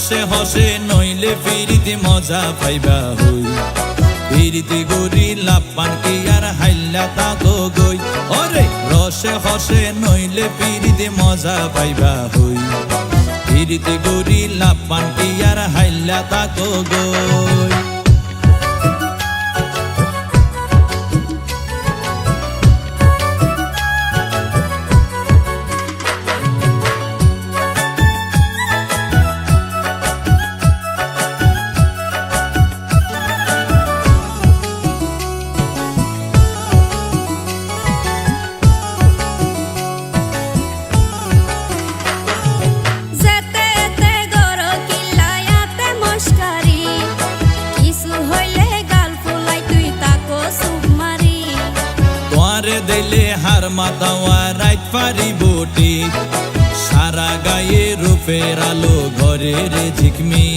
রসে হসে নইলে ফিরিতে মজা পাইবা হই ফিরিতে গরি লাপান কি আর হাইল্লা তাকো গই ওরে রসে হসে নইলে ফিরিতে মজা পাইবা হই ফিরিতে গরি লাপান কি আর হাইল্লা তাকো গই দিলে হার মাতাওয়া রাইত পারি বটি সারা গায়ে রূপের আলো ঘরের ঝিকমি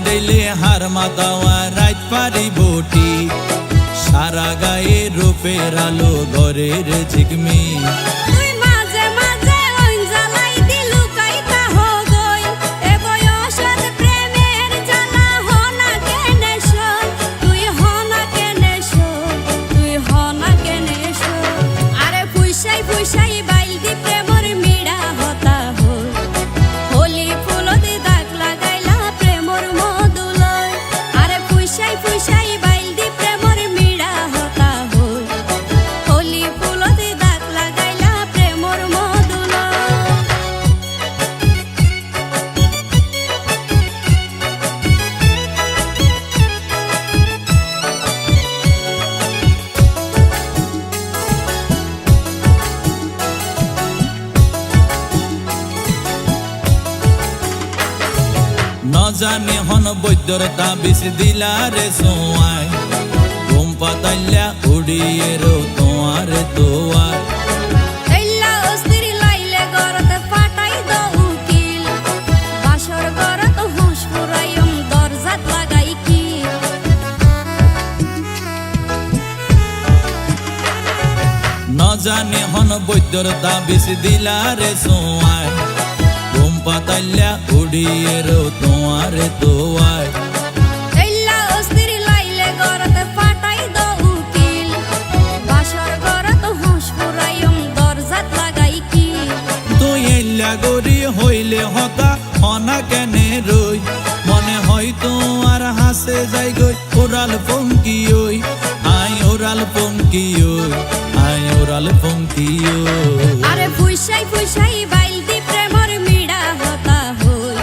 দিলে হার মাতাওয়া রাইত পারি বটি সারা গায়ে রূপের আলো ঘরের ঝিকমি জানি হন বৈদ্যর তাবিজ দিলারে সোয়াই ঘুম পাতাইলা উড়িয়ে রো তোমার দোয়ার জানি হন বৈদ্যর তাবিজ দিলারে সোয়াই ঘুম পাতাইলা উড়িয়ে রো তোমার দোয়ার গরি হইলে হতা হনা কেনে রই মনে হয় তোমার হাসে যাই গই ওরাল পঙ্কি ওই আই ওরাল পঙ্কি ওই আই ওরাল পঙ্কি ওই আরে ফুইসাই ফুইসাই বাইলদি প্রেমর মিড়া হতা হই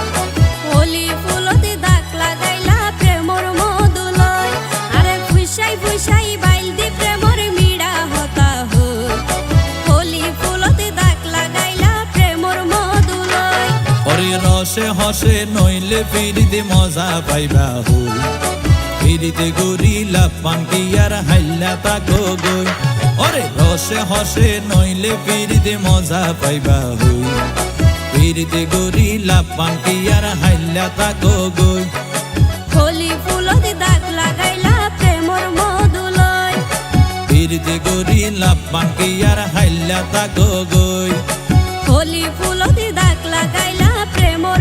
হোলি ফুলতে দাগ লাগাইলা প্রেমর মধুলয় আরে ফুইসাই ফুইসাই বাইলদি প্রেমর মিড়া হতা হই হোলি ফুলতে দাগ লাগাইলা প্রেমর মধুলয় ওরে রসে হসে নইলে ফিরিতে মজা পাইবা হই ফিরিতে গরি লাপান কি আর হাইল্লা তাকো গই ওরে রসে হসে নইলে ফিরিতে মজা পাইবা হই ফিরিতে গরি লাপান কি আর হাইল্লা তাকো গই হোলি ফুলতে দাগ লাগাইলা প্রেমর মধুলয় ফিরিতে গরি লাপান কি আর হাইল্লা তাকো গই হোলি ফুলতে দাগ লাগাইলা প্রেমর